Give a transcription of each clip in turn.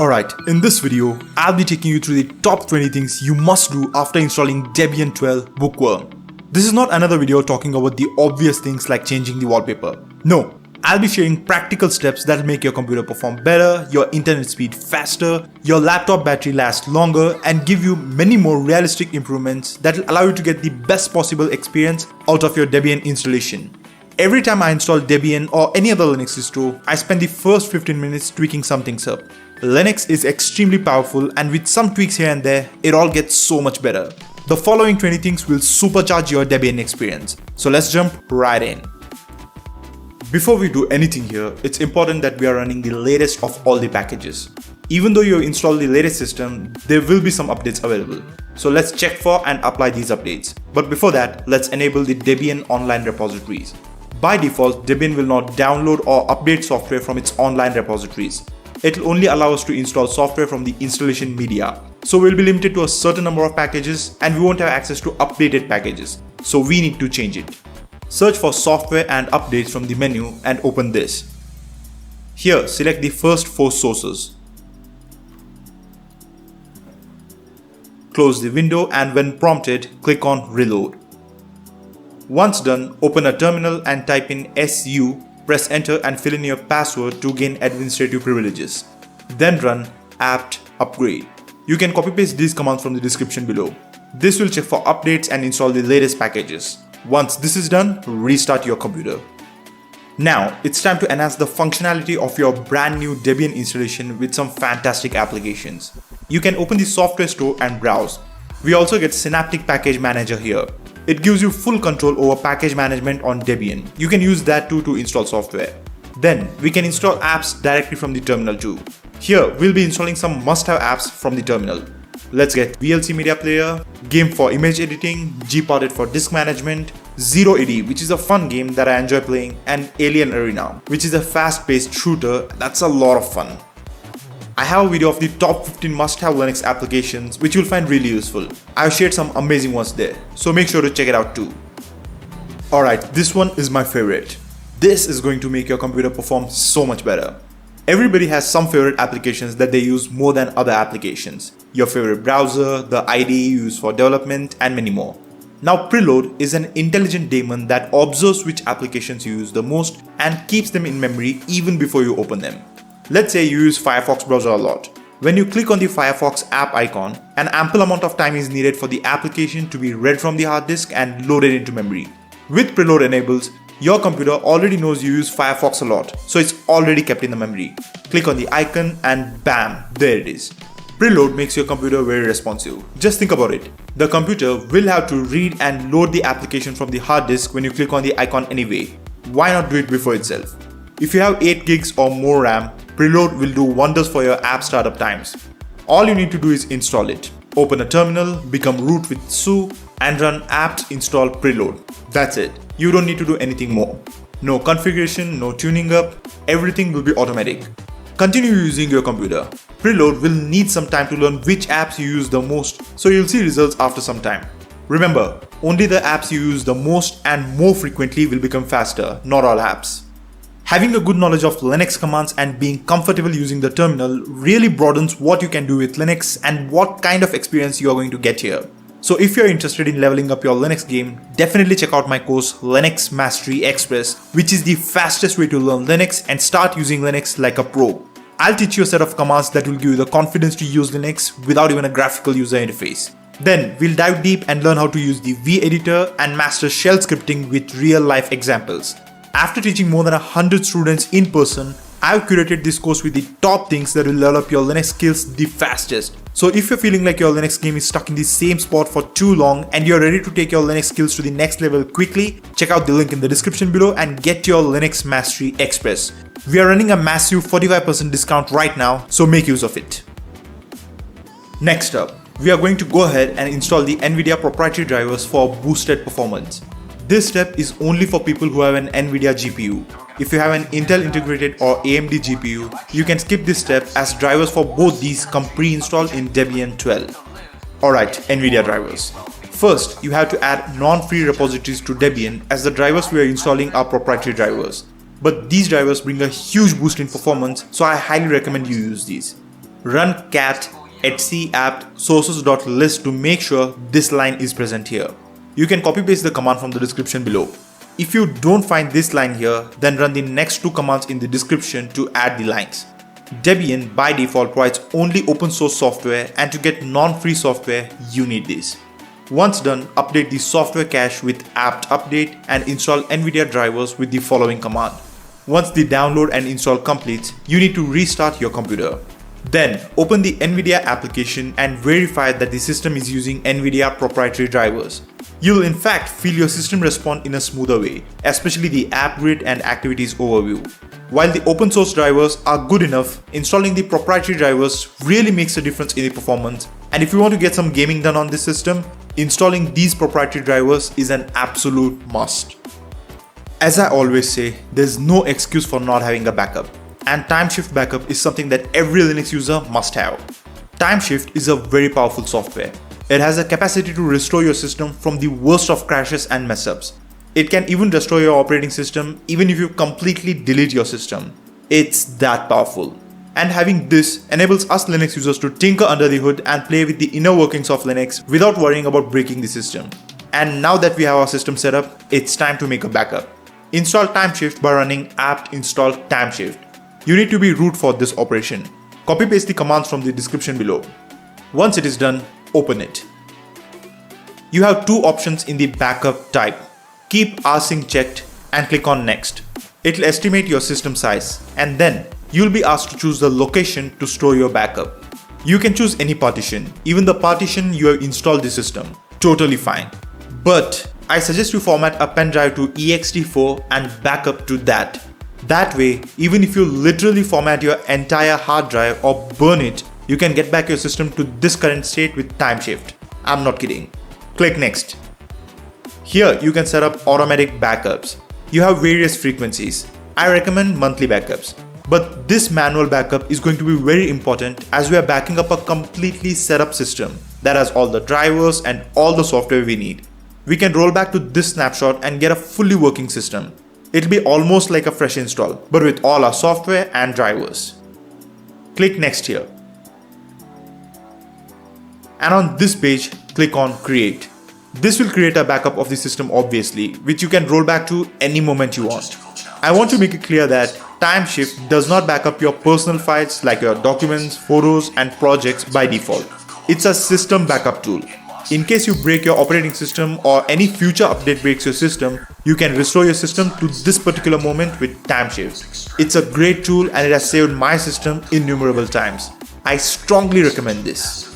Alright, in this video, I'll be taking you through the top 20 things you must do after installing Debian 12 Bookworm. This is not another video talking about the obvious things like changing the wallpaper. No, I'll be sharing practical steps that'll make your computer perform better, your internet speed faster, your laptop battery last longer, and give you many more realistic improvements that'll allow you to get the best possible experience out of your Debian installation. Every time I install Debian or any other Linux distro, I spend the first 15 minutes tweaking some things up. Linux is extremely powerful, and with some tweaks here and there, it all gets so much better. The following 20 things will supercharge your Debian experience. So let's jump right in. Before we do anything here, it's important that we are running the latest of all the packages. Even though you install the latest system, there will be some updates available. So let's check for and apply these updates. But before that, let's enable the Debian online repositories. By default, Debian will not download or update software from its online repositories. It will only allow us to install software from the installation media. So we'll be limited to a certain number of packages and we won't have access to updated packages. So we need to change it. Search for software and updates from the menu and open this. Here, select the first 4 sources. Close the window and when prompted, click on Reload. Once done, open a terminal and type in SU. Press enter and fill in your password to gain administrative privileges. Then run apt upgrade. You can copy paste these commands from the description below. This will check for updates and install the latest packages. Once this is done, restart your computer. Now it's time to enhance the functionality of your brand new Debian installation with some fantastic applications. You can open the software store and browse. We also get Synaptic Package Manager here. It gives you full control over package management on Debian. You can use that too to install software. Then we can install apps directly from the terminal too. Here we'll be installing some must-have apps from the terminal. Let's get VLC Media Player, Game for image editing, Gparted for disk management, Zero AD, which is a fun game that I enjoy playing, and Alien Arena, which is a fast-paced shooter that's a lot of fun. I have a video of the top 15 must-have Linux applications which you'll find really useful. I've shared some amazing ones there, so make sure to check it out too. Alright, this one is my favorite. This is going to make your computer perform so much better. Everybody has some favorite applications that they use more than other applications. Your favorite browser, the IDE you use for development, and many more. Now Preload is an intelligent daemon that observes which applications you use the most and keeps them in memory even before you open them. Let's say you use Firefox browser a lot. When you click on the Firefox app icon, an ample amount of time is needed for the application to be read from the hard disk and loaded into memory. With Preload enabled, your computer already knows you use Firefox a lot, so it's already kept in the memory. Click on the icon and bam, there it is. Preload makes your computer very responsive. Just think about it. The computer will have to read and load the application from the hard disk when you click on the icon anyway. Why not do it before itself? If you have 8 gigs or more RAM, Preload will do wonders for your app startup times. All you need to do is install it. Open a terminal, become root with su, and run apt install preload. That's it. You don't need to do anything more. No configuration, no tuning up, everything will be automatic. Continue using your computer. Preload will need some time to learn which apps you use the most, so you'll see results after some time. Remember, only the apps you use the most and more frequently will become faster, not all apps. Having a good knowledge of Linux commands and being comfortable using the terminal really broadens what you can do with Linux and what kind of experience you are going to get here. So if you're interested in leveling up your Linux game, definitely check out my course Linux Mastery Express, which is the fastest way to learn Linux and start using Linux like a pro. I'll teach you a set of commands that will give you the confidence to use Linux without even a graphical user interface. Then we'll dive deep and learn how to use the V-editor and master shell scripting with real-life examples. After teaching more than 100 students in person, I've curated this course with the top things that will level up your Linux skills the fastest. So if you're feeling like your Linux game is stuck in the same spot for too long and you're ready to take your Linux skills to the next level quickly, check out the link in the description below and get your Linux Mastery Express. We are running a massive 45% discount right now, so make use of it. Next up, we are going to go ahead and install the NVIDIA proprietary drivers for boosted performance. This step is only for people who have an NVIDIA GPU. If you have an Intel integrated or AMD GPU, you can skip this step as drivers for both these come pre-installed in Debian 12. Alright, NVIDIA drivers. First, you have to add non-free repositories to Debian as the drivers we are installing are proprietary drivers. But these drivers bring a huge boost in performance, so I highly recommend you use these. Run cat etc apt sources.list to make sure this line is present here. You can copy paste the command from the description below. If you don't find this line here, then run the next two commands in the description to add the lines. Debian by default provides only open source software, and to get non-free software you need this. Once done, update the software cache with apt update and install NVIDIA drivers with the following command. Once the download and install completes, you need to restart your computer. Then open the NVIDIA application and verify that the system is using NVIDIA proprietary drivers. You'll in fact feel your system respond in a smoother way, especially the app grid and activities overview. While the open source drivers are good enough, installing the proprietary drivers really makes a difference in the performance, and if you want to get some gaming done on this system, installing these proprietary drivers is an absolute must. As I always say, there's no excuse for not having a backup, and Timeshift backup is something that every Linux user must have. Timeshift is a very powerful software. It has a capacity to restore your system from the worst of crashes and mess-ups. It can even destroy your operating system even if you completely delete your system. It's that powerful. And having this enables us Linux users to tinker under the hood and play with the inner workings of Linux without worrying about breaking the system. And now that we have our system set up, it's time to make a backup. Install Timeshift by running apt install timeshift. You need to be root for this operation. Copy paste the commands from the description below. Once it is done, open it. You have two options in the backup type. Keep rsync checked and click on next. It'll estimate your system size, and then you'll be asked to choose the location to store your backup. You can choose any partition, even the partition you have installed the system. Totally fine. But I suggest you format a pen drive to ext4 and backup to that. That way, even if you literally format your entire hard drive or burn it, you can get back your system to this current state with Timeshift. I'm not kidding. Click next. Here you can set up automatic backups. You have various frequencies. I recommend monthly backups. But this manual backup is going to be very important as we are backing up a completely set up system that has all the drivers and all the software we need. We can roll back to this snapshot and get a fully working system. It'll be almost like a fresh install, but with all our software and drivers. Click next here. And on this page, click on create. This will create a backup of the system obviously, which you can roll back to any moment you want. I want to make it clear that Timeshift does not back up your personal files like your documents, photos and projects by default. It's a system backup tool. In case you break your operating system or any future update breaks your system, you can restore your system to this particular moment with Timeshift. It's a great tool and it has saved my system innumerable times. I strongly recommend this.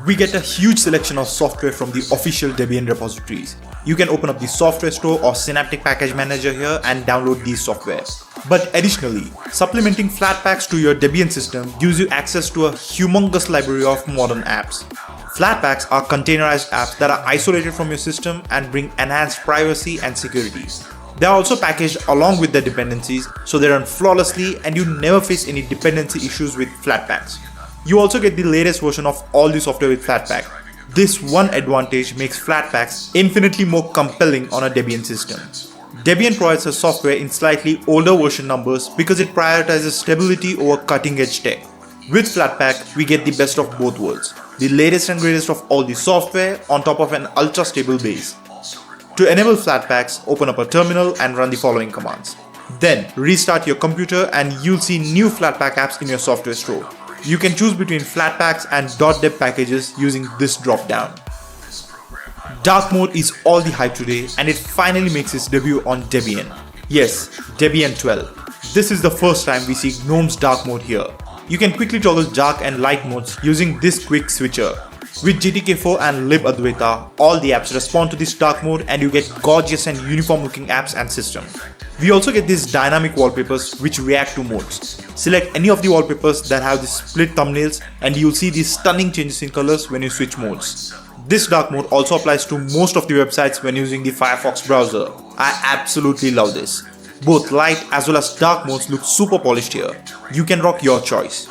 We get a huge selection of software from the official Debian repositories. You can open up the software store or Synaptic Package Manager here and download these software. But additionally, supplementing Flatpaks to your Debian system gives you access to a humongous library of modern apps. Flatpaks are containerized apps that are isolated from your system and bring enhanced privacy and security. They are also packaged along with their dependencies, so they run flawlessly and you never face any dependency issues with Flatpaks. You also get the latest version of all the software with Flatpak. This one advantage makes Flatpaks infinitely more compelling on a Debian system. Debian provides a software in slightly older version numbers because it prioritizes stability over cutting-edge tech. With Flatpak, we get the best of both worlds, the latest and greatest of all the software on top of an ultra-stable base. To enable Flatpaks, open up a terminal and run the following commands. Then restart your computer and you'll see new Flatpak apps in your software store. You can choose between Flatpaks and .deb packages using this drop-down. Dark mode is all the hype today and it finally makes its debut on Debian. Yes, Debian 12. This is the first time we see GNOME's dark mode here. You can quickly toggle dark and light modes using this quick switcher. With GTK4 and libadwaita, all the apps respond to this dark mode and you get gorgeous and uniform looking apps and systems. We also get these dynamic wallpapers which react to modes. Select any of the wallpapers that have the split thumbnails and you'll see these stunning changes in colors when you switch modes. This dark mode also applies to most of the websites when using the Firefox browser. I absolutely love this. Both light as well as dark modes look super polished here. You can rock your choice.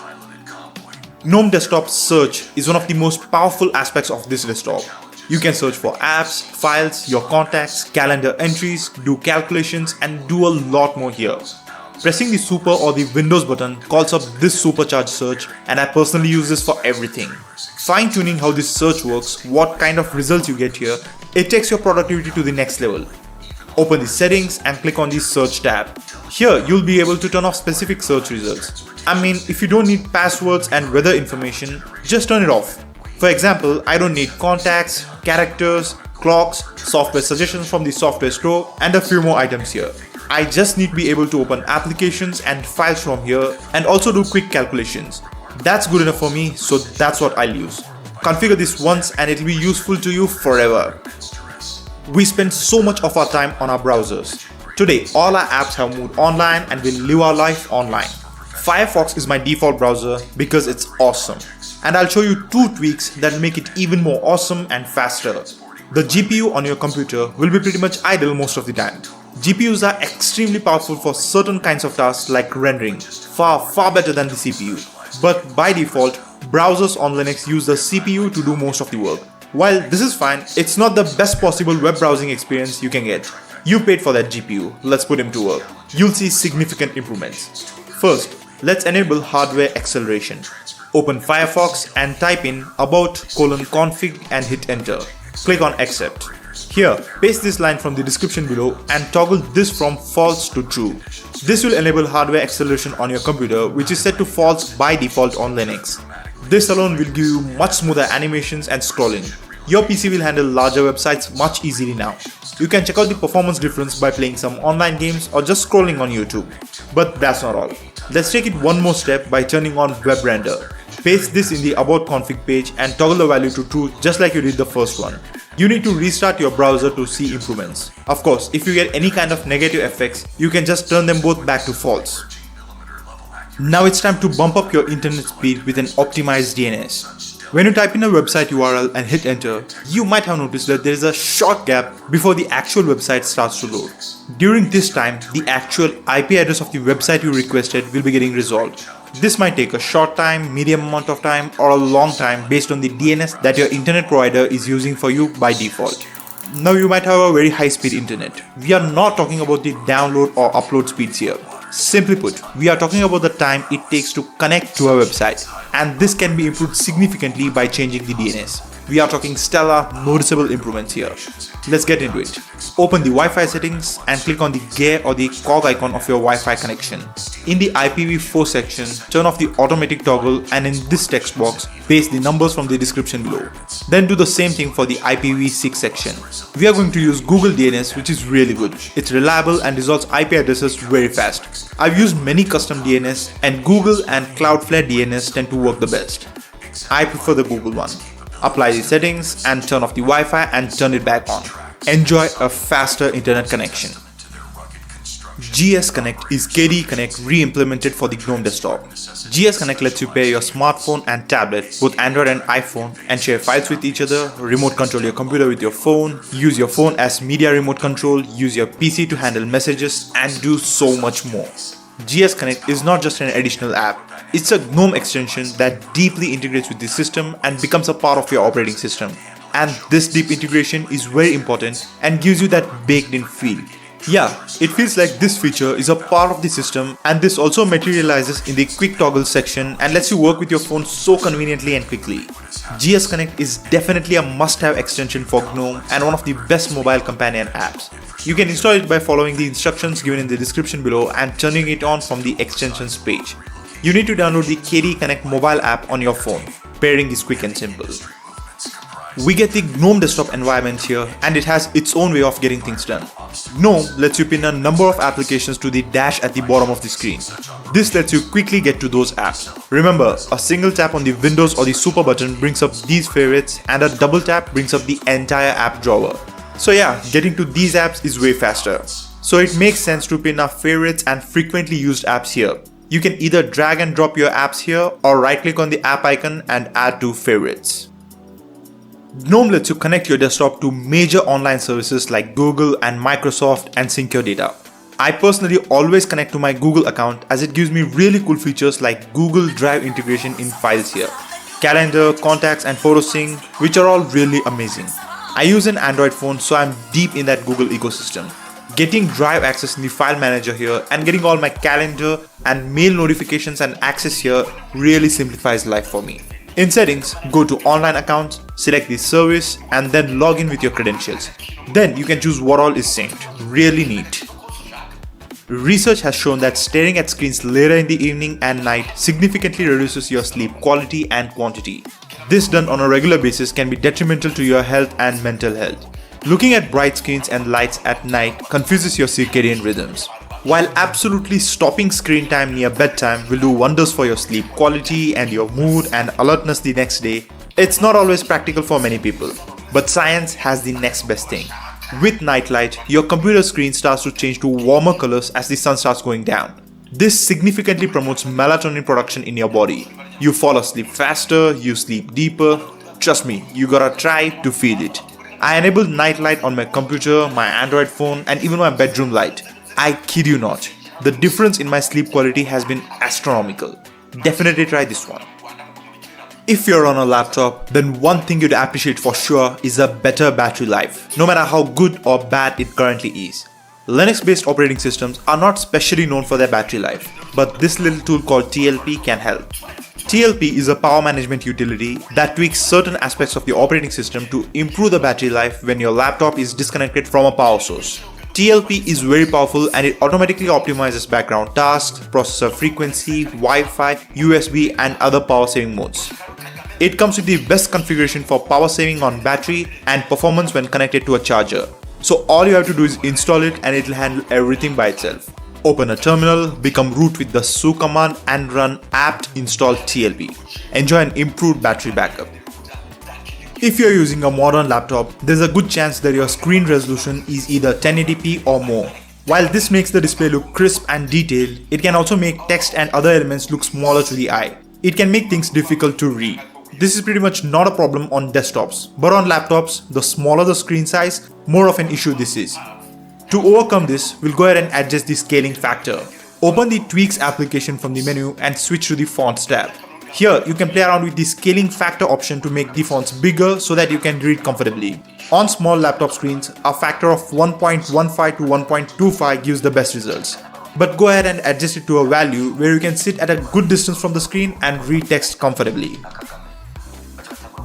GNOME Desktop Search is one of the most powerful aspects of this desktop. You can search for apps, files, your contacts, calendar entries, do calculations and do a lot more here. Pressing the super or the Windows button calls up this supercharged search, and I personally use this for everything. Fine-tuning how this search works, what kind of results you get here, it takes your productivity to the next level. Open the settings and click on the search tab. Here you'll be able to turn off specific search results. I mean, if you don't need passwords and weather information, just turn it off. For example, I don't need contacts, characters, clocks, software suggestions from the software store, and a few more items here. I just need to be able to open applications and files from here and also do quick calculations. That's good enough for me, so that's what I'll use. Configure this once and it'll be useful to you forever. We spend so much of our time on our browsers. Today, all our apps have moved online and we live our life online. Firefox is my default browser because it's awesome. And I'll show you 2 tweaks that make it even more awesome and faster. The GPU on your computer will be pretty much idle most of the time. GPUs are extremely powerful for certain kinds of tasks like rendering, far better than the CPU. But by default, browsers on Linux use the CPU to do most of the work. While this is fine, it's not the best possible web browsing experience you can get. You paid for that GPU, let's put him to work. You'll see significant improvements. First, let's enable hardware acceleration. Open Firefox and type in about:config and hit enter. Click on accept. Here, paste this line from the description below and toggle this from false to true. This will enable hardware acceleration on your computer, which is set to false by default on Linux. This alone will give you much smoother animations and scrolling. Your PC will handle larger websites much easily now. You can check out the performance difference by playing some online games or just scrolling on YouTube. But that's not all. Let's take it one more step by turning on web render. Paste this in the about config page and toggle the value to true just like you did the first one. You need to restart your browser to see improvements. Of course, if you get any kind of negative effects, you can just turn them both back to false. Now it's time to bump up your internet speed with an optimized DNS. When you type in a website URL and hit enter, you might have noticed that there is a short gap before the actual website starts to load. During this time, the actual IP address of the website you requested will be getting resolved. This might take a short time, medium amount of time, or a long time based on the DNS that your internet provider is using for you by default. Now you might have a very high speed internet. We are not talking about the download or upload speeds here. Simply put, we are talking about the time it takes to connect to a website, and this can be improved significantly by changing the DNS. We are talking stellar, noticeable improvements here. Let's get into it. Open the Wi-Fi settings and click on the gear or the cog icon of your Wi-Fi connection. In the IPv4 section, turn off the automatic toggle and in this text box, paste the numbers from the description below. Then do the same thing for the IPv6 section. We are going to use Google DNS, which is really good. It's reliable and resolves IP addresses very fast. I've used many custom DNS and Google and Cloudflare DNS tend to work the best. I prefer the Google one. Apply the settings and turn off the Wi-Fi and turn it back on. Enjoy a faster internet connection. GS Connect is KDE Connect re-implemented for the GNOME desktop. GS Connect lets you pair your smartphone and tablet, both Android and iPhone, and share files with each other, remote control your computer with your phone, use your phone as media remote control, use your PC to handle messages, and do so much more. GS Connect is not just an additional app, it's a GNOME extension that deeply integrates with the system and becomes a part of your operating system. And this deep integration is very important and gives you that baked-in feel. Yeah, it feels like this feature is a part of the system, and this also materializes in the quick toggle section and lets you work with your phone so conveniently and quickly. GS Connect is definitely a must-have extension for GNOME and one of the best mobile companion apps. You can install it by following the instructions given in the description below and turning it on from the extensions page. You need to download the KDE Connect mobile app on your phone. Pairing is quick and simple. We get the GNOME desktop environment here, and it has its own way of getting things done. GNOME lets you pin a number of applications to the dash at the bottom of the screen. This lets you quickly get to those apps. Remember, a single tap on the Windows or the super button brings up these favorites, and a double tap brings up the entire app drawer. So yeah, getting to these apps is way faster. So it makes sense to pin our favorites and frequently used apps here. You can either drag and drop your apps here or right click on the app icon and add to favorites. GNOME lets you connect your desktop to major online services like Google and Microsoft and sync your data. I personally always connect to my Google account as it gives me really cool features like Google Drive integration in files here, calendar, contacts and photo sync, which are all really amazing. I use an Android phone, so I'm deep in that Google ecosystem. Getting drive access in the file manager here and getting all my calendar and mail notifications and access here really simplifies life for me. In settings, go to online accounts, select the service and then log in with your credentials. Then you can choose what all is synced. Really neat. Research has shown that staring at screens later in the evening and night significantly reduces your sleep quality and quantity. This done on a regular basis can be detrimental to your health and mental health. Looking at bright screens and lights at night confuses your circadian rhythms. While absolutely stopping screen time near bedtime will do wonders for your sleep quality and your mood and alertness the next day, it's not always practical for many people. But science has the next best thing. With nightlight, your computer screen starts to change to warmer colors as the sun starts going down. This significantly promotes melatonin production in your body. You fall asleep faster, you sleep deeper. Trust me, you gotta try to feel it. I enabled nightlight on my computer, my Android phone and even my bedroom light. I kid you not, the difference in my sleep quality has been astronomical. Definitely try this one. If you're on a laptop, then one thing you'd appreciate for sure is a better battery life, no matter how good or bad it currently is. Linux-based operating systems are not specially known for their battery life, but this little tool called TLP can help. TLP is a power management utility that tweaks certain aspects of the operating system to improve the battery life when your laptop is disconnected from a power source. TLP is very powerful and it automatically optimizes background tasks, processor frequency, Wi-Fi, USB and other power saving modes. It comes with the best configuration for power saving on battery and performance when connected to a charger. So all you have to do is install it and it will handle everything by itself. Open a terminal, become root with the su command and run apt install TLP. Enjoy an improved battery backup. If you're using a modern laptop, there's a good chance that your screen resolution is either 1080p or more. While this makes the display look crisp and detailed, it can also make text and other elements look smaller to the eye. It can make things difficult to read. This is pretty much not a problem on desktops, but on laptops, the smaller the screen size, more of an issue this is. To overcome this, we'll go ahead and adjust the scaling factor. Open the Tweaks application from the menu and switch to the Fonts tab. Here, you can play around with the scaling factor option to make the fonts bigger so that you can read comfortably. On small laptop screens, a factor of 1.15 to 1.25 gives the best results. But go ahead and adjust it to a value where you can sit at a good distance from the screen and read text comfortably.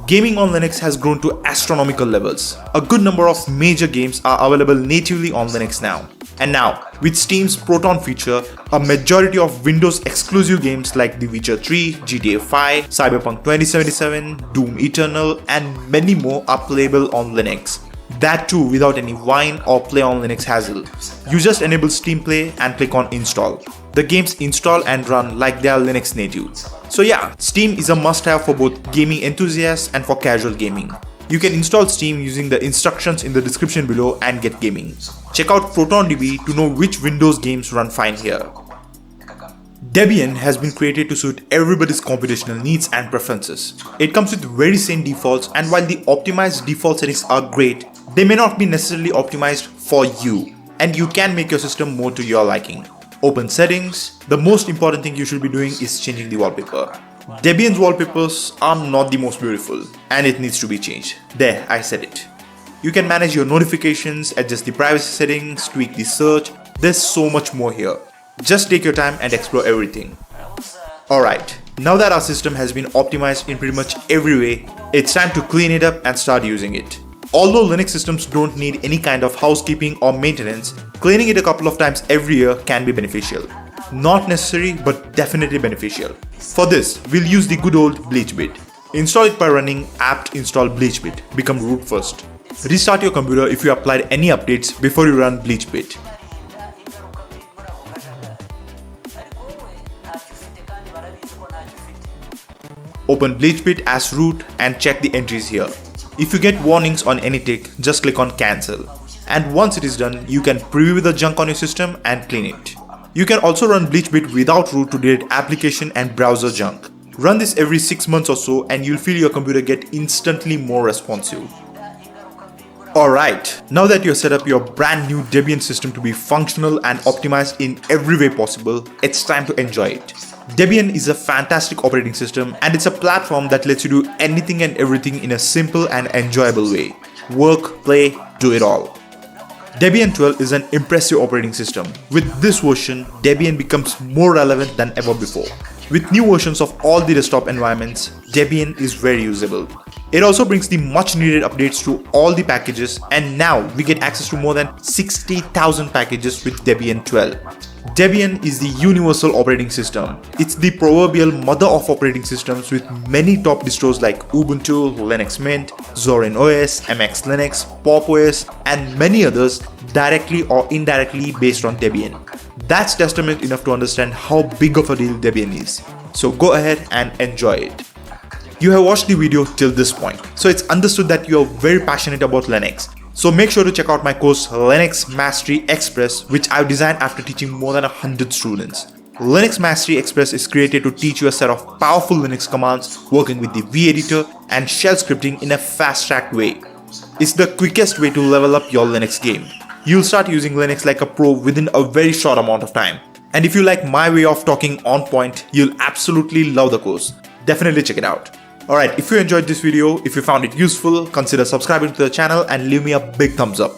Gaming on Linux has grown to astronomical levels. A good number of major games are available natively on Linux now. And now, with Steam's Proton feature, a majority of Windows exclusive games like The Witcher 3, GTA 5, Cyberpunk 2077, Doom Eternal and many more are playable on Linux. That too without any Wine or Play on Linux hassle. You just enable Steam Play and click on install. The games install and run like they are Linux native. So yeah, Steam is a must-have for both gaming enthusiasts and for casual gaming. You can install Steam using the instructions in the description below and get gaming. Check out ProtonDB to know which Windows games run fine here. Debian has been created to suit everybody's computational needs and preferences. It comes with very same defaults, and while the optimized default settings are great, they may not be necessarily optimized for you, and you can make your system more to your liking. Open settings. The most important thing you should be doing is changing the wallpaper. Debian's wallpapers are not the most beautiful and it needs to be changed. There, I said it. You can manage your notifications, adjust the privacy settings, tweak the search. There's so much more here. Just take your time and explore everything. Alright, now that our system has been optimized in pretty much every way, it's time to clean it up and start using it. Although Linux systems don't need any kind of housekeeping or maintenance, cleaning it a couple of times every year can be beneficial. Not necessary, but definitely beneficial. For this, we'll use the good old BleachBit. Install it by running apt install BleachBit. Become root first. Restart your computer if you applied any updates before you run BleachBit. Open BleachBit as root and check the entries here. If you get warnings on any tick, just click on cancel. And once it is done, you can preview the junk on your system and clean it. You can also run BleachBit without root to delete application and browser junk. Run this every 6 months or so and you'll feel your computer get instantly more responsive. Alright, now that you've set up your brand new Debian system to be functional and optimized in every way possible, it's time to enjoy it. Debian is a fantastic operating system and it's a platform that lets you do anything and everything in a simple and enjoyable way. Work, play, do it all. Debian 12 is an impressive operating system. With this version, Debian becomes more relevant than ever before. With new versions of all the desktop environments, Debian is very usable. It also brings the much needed updates to all the packages, and now we get access to more than 60,000 packages with Debian 12. Debian is the universal operating system. It's the proverbial mother of operating systems, with many top distros like Ubuntu, Linux Mint, Zorin OS, MX Linux, Pop OS, and many others directly or indirectly based on Debian. That's testament enough to understand how big of a deal Debian is. So go ahead and enjoy it. You have watched the video till this point, so it's understood that you are very passionate about Linux. So make sure to check out my course Linux Mastery Express, which I've designed after teaching more than 100 students. Linux Mastery Express is created to teach you a set of powerful Linux commands working with the V-editor and shell scripting in a fast-tracked way. It's the quickest way to level up your Linux game. You'll start using Linux like a pro within a very short amount of time. And if you like my way of talking on point, you'll absolutely love the course. Definitely check it out. Alright, if you enjoyed this video, if you found it useful, consider subscribing to the channel and leave me a big thumbs up.